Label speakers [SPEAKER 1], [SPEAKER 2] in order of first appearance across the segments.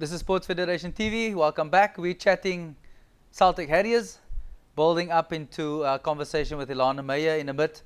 [SPEAKER 1] This is Sports Federation TV. Welcome back. We're chatting Celtic Harriers, building up into a conversation with Ilana Meyer in a bit.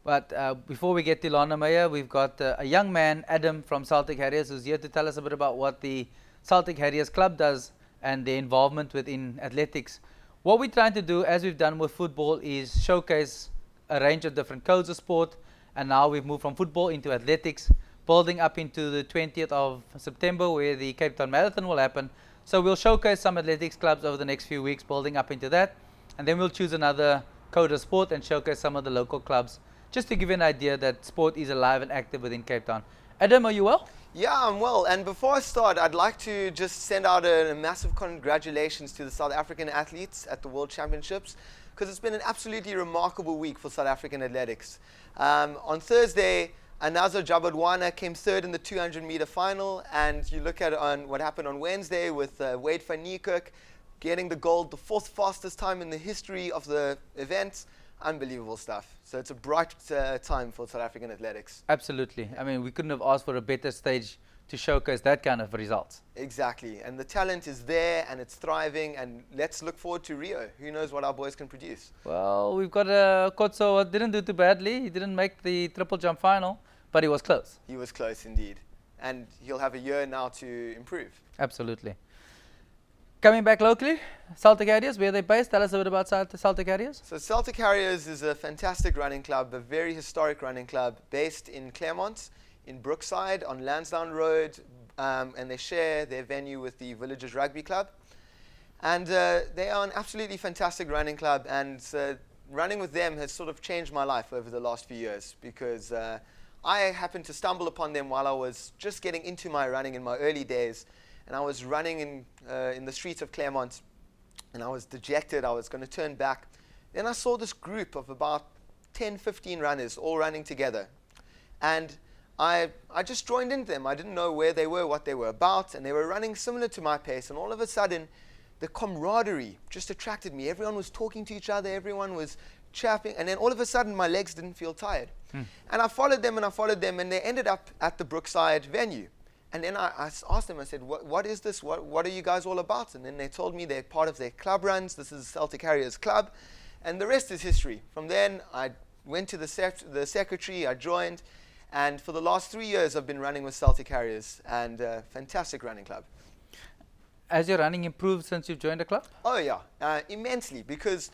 [SPEAKER 1] But before we get to Ilana Meyer, we've got a young man, Adam, from Celtic Harriers, who's here to tell us a bit about what the Celtic Harriers club does and their involvement within athletics. What we're trying to do, as we've done with football, is showcase a range of different codes of sport. And now we've moved from football into athletics, building up into the 20th of September, where the Cape Town Marathon will happen. So we'll showcase some athletics clubs over the next few weeks, building up into that. And then we'll choose another code of sport and showcase some of the local clubs, just to give you an idea that sport is alive and active within Cape Town. Adam, are you well?
[SPEAKER 2] Yeah, I'm well. And before I start, I'd like to just send out a massive congratulations to the South African athletes at the World Championships, because it's been an absolutely remarkable week for South African athletics. On Thursday, Anazo Jabadwana came third in the 200-meter final, and you look at what happened on Wednesday with Wade van Niekerk getting the gold, the fourth fastest time in the history of the event. Unbelievable stuff. So it's a bright time for South African athletics.
[SPEAKER 1] Absolutely. I mean, we couldn't have asked for a better stage to showcase that kind of results.
[SPEAKER 2] Exactly. And the talent is there and it's thriving, and let's look forward to Rio. Who knows what our boys can produce.
[SPEAKER 1] Well, we've got Kotso, didn't do too badly. He didn't make the triple jump final, but he was close.
[SPEAKER 2] He was close indeed. And he'll have a year now to improve.
[SPEAKER 1] Absolutely. Coming back locally, Celtic Harriers, where are they based? Tell us a bit about Celtic Harriers.
[SPEAKER 2] So Celtic Harriers is a fantastic running club, a very historic running club based in Claremont, in Brookside on Lansdowne Road, and they share their venue with the Villagers Rugby Club. And they are an absolutely fantastic running club, and running with them has sort of changed my life over the last few years, because I happened to stumble upon them while I was just getting into my running in my early days. And I was running in the streets of Claremont, and I was dejected. I was going to turn back. Then I saw this group of about 10, 15 runners all running together. And I just joined into them. I didn't know where they were, what they were about, and they were running similar to my pace. And all of a sudden, the camaraderie just attracted me. Everyone was talking to each other. Everyone was chapping. And then all of a sudden, my legs didn't feel tired. And I followed them, and they ended up at the Brookside venue. And then I asked them, I said, what is this? What are you guys all about? And then they told me they're part of their club runs. This is Celtic Harriers Club. And the rest is history. From then, I went to the secretary, I joined. And for the last 3 years, I've been running with Celtic Harriers, and fantastic running club.
[SPEAKER 1] Has your running improved since you've joined the club?
[SPEAKER 2] Oh, yeah, immensely. Because,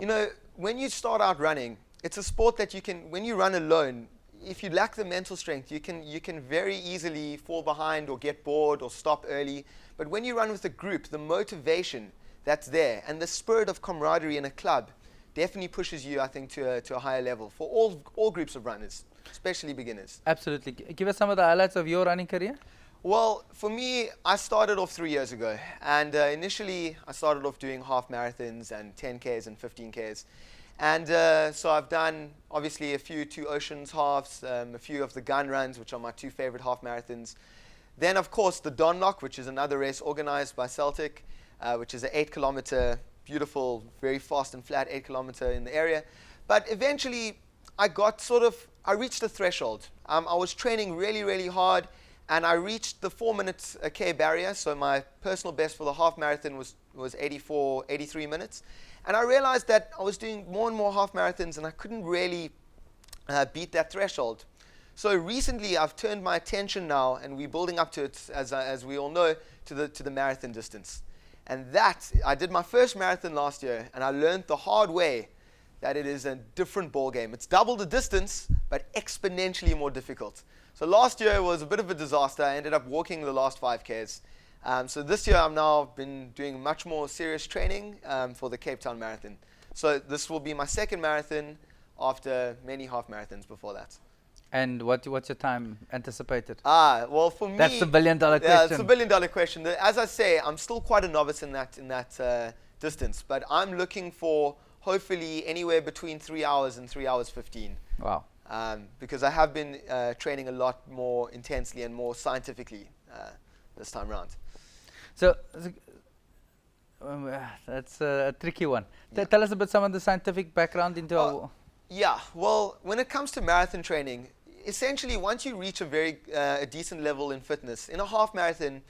[SPEAKER 2] you know, when you start out running, it's a sport that you can, when you run alone, if you lack the mental strength, you can very easily fall behind or get bored or stop early. But when you run with a group, the motivation that's there and the spirit of camaraderie in a club definitely pushes you, I think, to a higher level for all groups of runners, especially beginners.
[SPEAKER 1] Absolutely. Give us some of the highlights of your running career.
[SPEAKER 2] Well, for me, I started off 3 years ago. And initially, I started off doing half marathons and 10Ks and 15Ks. And so I've done, obviously, a few 2 Oceans halves, a few of the gun runs, which are my 2 favorite half marathons. Then, of course, the Donlock, which is another race organized by Celtic, which is an 8-kilometer, beautiful, very fast and flat 8-kilometer in the area. But eventually, I reached the threshold. I was training really, really hard, and I reached the 4 minutes a K barrier. So my personal best for the half marathon was 83 minutes. And I realized that I was doing more and more half marathons, and I couldn't really beat that threshold. So recently, I've turned my attention now, and we're building up to it, as we all know, to the marathon distance. And I did my first marathon last year, and I learned the hard way that it is a different ball game. It's double the distance, but exponentially more difficult. So last year was a bit of a disaster. I ended up walking the last 5Ks. So this year I've now been doing much more serious training for the Cape Town Marathon. So this will be my second marathon after many half marathons before that.
[SPEAKER 1] And what's your time anticipated?
[SPEAKER 2] Well, for me,
[SPEAKER 1] that's the $1 billion question.
[SPEAKER 2] Yeah, it's a $1 billion question. As I say, I'm still quite a novice in that distance, but I'm looking for hopefully anywhere between 3 hours and 3 hours 15.
[SPEAKER 1] Wow.
[SPEAKER 2] Because I have been training a lot more intensely and more scientifically this time around.
[SPEAKER 1] So that's a tricky one.
[SPEAKER 2] Yeah.
[SPEAKER 1] Tell us about some of the scientific background into
[SPEAKER 2] Yeah, well, when it comes to marathon training, essentially once you reach a decent level in fitness, in a half marathon,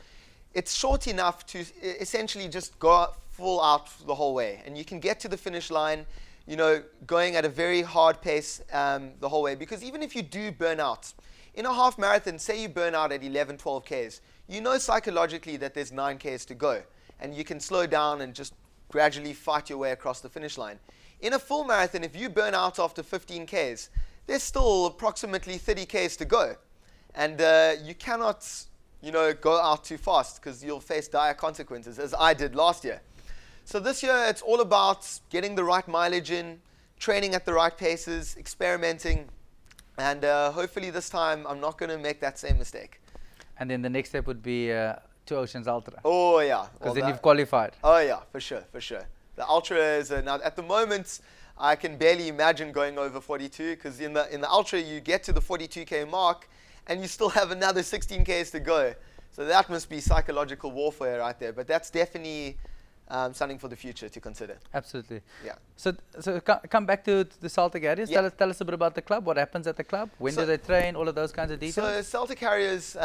[SPEAKER 2] it's short enough to essentially just go full out the whole way. And you can get to the finish line, you know, going at a very hard pace the whole way. Because even if you do burn out, in a half marathon, say you burn out at 11, 12 Ks, you know psychologically that there's 9 Ks to go. And you can slow down and just gradually fight your way across the finish line. In a full marathon, if you burn out after 15 Ks, there's still approximately 30 Ks to go. And you cannot, you know, go out too fast because you'll face dire consequences, as I did last year. So this year, it's all about getting the right mileage in, training at the right paces, experimenting, and hopefully this time I'm not going to make that same mistake.
[SPEAKER 1] And then the next step would be Two Oceans Ultra.
[SPEAKER 2] Oh, yeah.
[SPEAKER 1] Because then you've qualified.
[SPEAKER 2] Oh, yeah, for sure, for sure. The Ultra is, now at the moment, I can barely imagine going over 42, because in the Ultra, you get to the 42K mark, and you still have another 16 Ks to go. So that must be psychological warfare right there. But that's definitely something for the future to consider.
[SPEAKER 1] Absolutely.
[SPEAKER 2] Yeah.
[SPEAKER 1] So come back to the Celtic Harriers.
[SPEAKER 2] Yeah.
[SPEAKER 1] Tell us a bit about the club. What happens at the club? When do they train? All of those kinds of details.
[SPEAKER 2] So Celtic Harriers,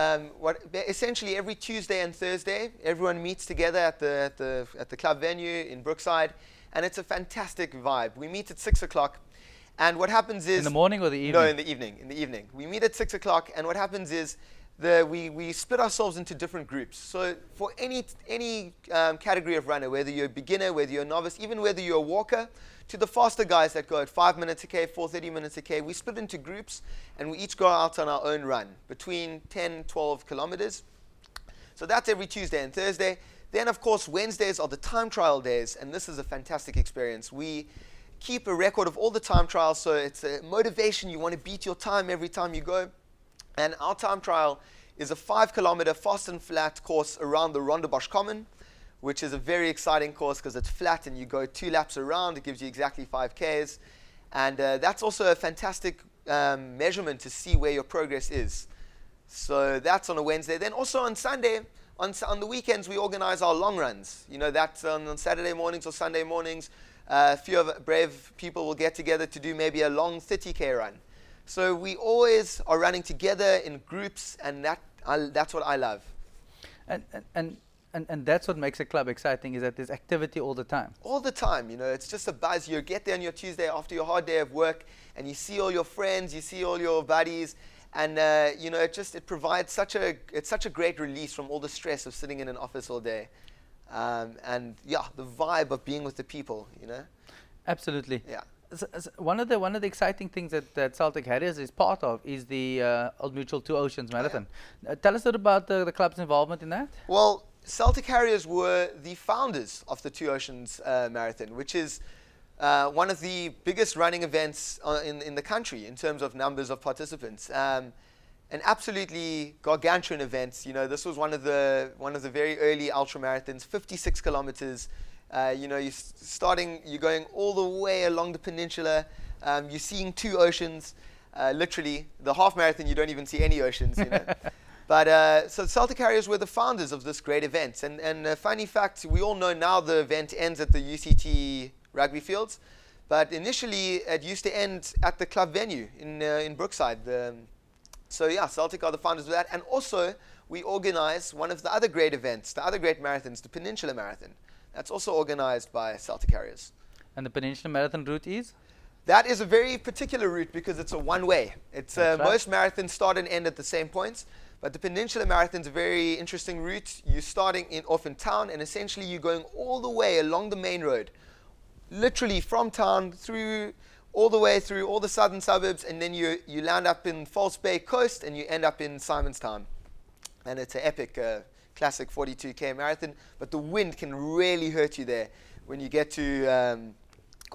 [SPEAKER 2] essentially every Tuesday and Thursday, everyone meets together at the club venue in Brookside, and it's a fantastic vibe. We meet at 6 o'clock. And what happens is...
[SPEAKER 1] In the morning or the evening?
[SPEAKER 2] No, in the evening. In the evening. We meet at 6 o'clock, and what happens is we split ourselves into different groups. So for any category of runner, whether you're a beginner, whether you're a novice, even whether you're a walker, to the faster guys that go at 5 minutes a K, 4:30 minutes a K, we split into groups, and we each go out on our own run, between 10, 12 kilometers. So that's every Tuesday and Thursday. Then, of course, Wednesdays are the time trial days, and this is a fantastic experience. We keep a record of all the time trials, so it's a motivation. You want to beat your time every time you go. And our time trial is a 5-kilometer fast and flat course around the Rondebosch Common, which is a very exciting course because it's flat and you go 2 laps around. It gives you exactly 5 Ks. And that's also a fantastic measurement to see where your progress is. So that's on a Wednesday. Then also on Sunday, on the weekends, we organize our long runs. You know, that's on Saturday mornings or Sunday mornings. A few of brave people will get together to do maybe a long 30K run. So we always are running together in groups, and that's what I love.
[SPEAKER 1] And that's what makes a club exciting, is that there's activity all the time.
[SPEAKER 2] All the time, you know, it's just a buzz. You get there on your Tuesday after your hard day of work, and you see all your friends, you see all your buddies, and you know, it provides such a great release from all the stress of sitting in an office all day, and yeah, the vibe of being with the people, you know. Absolutely. Yeah.
[SPEAKER 1] So one of the exciting things that Celtic Harriers is part of is the Old Mutual Two Oceans Marathon.
[SPEAKER 2] Yeah.
[SPEAKER 1] Tell us a bit about the club's involvement in that.
[SPEAKER 2] Well, Celtic Harriers were the founders of the Two Oceans Marathon, which is one of the biggest running events in the country in terms of numbers of participants. An absolutely gargantuan event. You know, this was one of the very early ultra marathons, 56 kilometers. You know, you're going all the way along the peninsula. You're seeing 2 oceans. Literally, the half marathon, you don't even see any oceans. You know. But so Celtic Harriers were the founders of this great event. And a funny fact, we all know now the event ends at the UCT rugby fields. But initially, it used to end at the club venue in Brookside. So yeah, Celtic are the founders of that. And also, we organize one of the other great events, the other great marathons, the Peninsula Marathon. That's also organized by Celtic Harriers.
[SPEAKER 1] And the Peninsula Marathon route is?
[SPEAKER 2] That is a very particular route because it's a one-way. It's most marathons start and end at the same points, but the Peninsula Marathon is a very interesting route. You're starting off in town, and essentially you're going all the way along the main road, literally from town through all the way through all the southern suburbs, and then you land up in False Bay Coast, and you end up in Simonstown. And it's an epic classic 42K marathon, but the wind can really hurt you there when you get to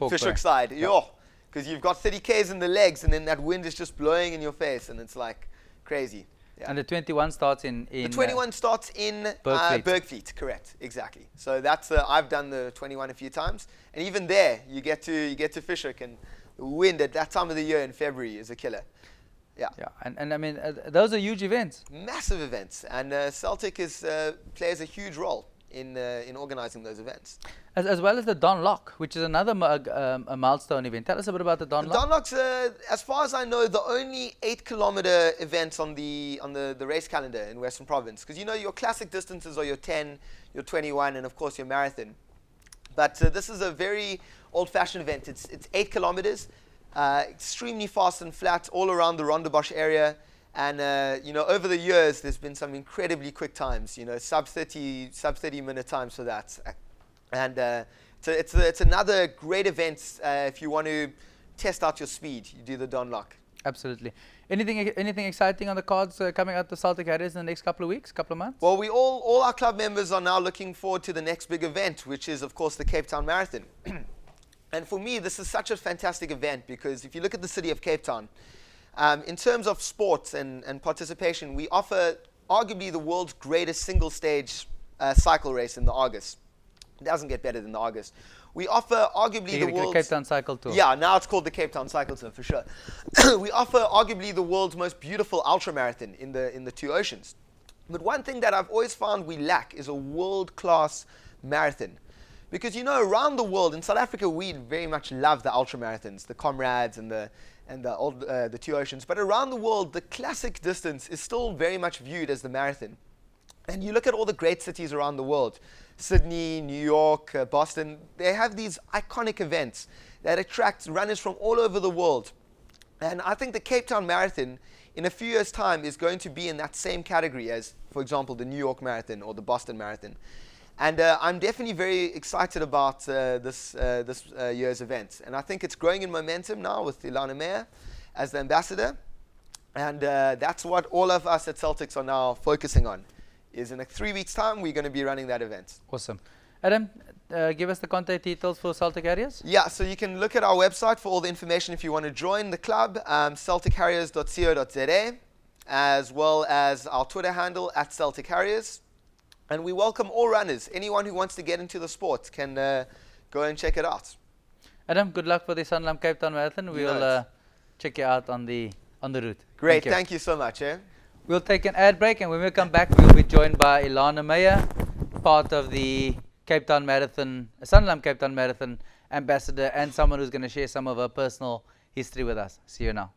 [SPEAKER 2] Fishhook side. Because you've got 30 Ks in the legs, and then that wind is just blowing in your face, and it's like crazy. Yeah.
[SPEAKER 1] And the 21 starts in
[SPEAKER 2] the 21 starts in Bergfleet, correct, exactly. So that's I've done the 21 a few times, and even there you get to Fishhook, and the wind at that time of the year in February is a killer. Yeah.
[SPEAKER 1] Yeah, and I mean, those are huge events.
[SPEAKER 2] Massive events, and Celtic plays a huge role in organizing those events.
[SPEAKER 1] As well as the Don Lock, which is another a milestone event. Tell us a bit about the Don Lock.
[SPEAKER 2] Donlock's, as far as I know, the only 8-kilometer event on the race calendar in Western Province. Because you know your classic distances are your 10, your 21, and of course your marathon. But this is a very old-fashioned event. It's 8 kilometers, extremely fast and flat all around the Rondebosch area. And you know, over the years, there's been some incredibly quick times. You know, sub 30 minute times for that. And it's another great event if you want to test out your speed. You do the Don Lock.
[SPEAKER 1] Absolutely. Anything exciting on the cards coming out the Celtic Harriers in the next couple of weeks, couple of months?
[SPEAKER 2] Well, we all our club members are now looking forward to the next big event, which is of course the Cape Town Marathon. And for me, this is such a fantastic event because if you look at the city of Cape Town, in terms of sports and participation, we offer arguably the world's greatest single stage cycle race in the Argus. It doesn't get better than the Argus. We offer arguably the world's...
[SPEAKER 1] Cape Town Cycle Tour.
[SPEAKER 2] Yeah, now it's called the Cape Town Cycle Tour for sure. We offer arguably the world's most beautiful ultramarathon in the two oceans. But one thing that I've always found we lack is a world-class marathon. Because you know, around the world, in South Africa, we very much love the ultramarathons, the Comrades and the two oceans. But around the world, the classic distance is still very much viewed as the marathon. And you look at all the great cities around the world, Sydney, New York, Boston, they have these iconic events that attract runners from all over the world. And I think the Cape Town Marathon, in a few years' time, is going to be in that same category as, for example, the New York Marathon or the Boston Marathon. And I'm definitely very excited about this year's event. And I think it's growing in momentum now with Ilana Meyer as the ambassador. And that's what all of us at Celtics are now focusing on. Is in 3 weeks' time, we're going to be running that event.
[SPEAKER 1] Awesome. Adam, give us the contact details for Celtic Harriers.
[SPEAKER 2] Yeah, so you can look at our website for all the information if you want to join the club, celticharriers.co.za, as well as our Twitter handle @Celtic Harriers. And we welcome all runners. Anyone who wants to get into the sport can go and check it out.
[SPEAKER 1] Adam, good luck for the Sanlam Cape Town Marathon. We'll check you out on the route.
[SPEAKER 2] Great, thank you so much.
[SPEAKER 1] We'll take an ad break, and when we come back, we'll be joined by Ilana Meyer, part of the Cape Town Marathon, Sanlam Cape Town Marathon ambassador, and someone who's going to share some of her personal history with us. See you now.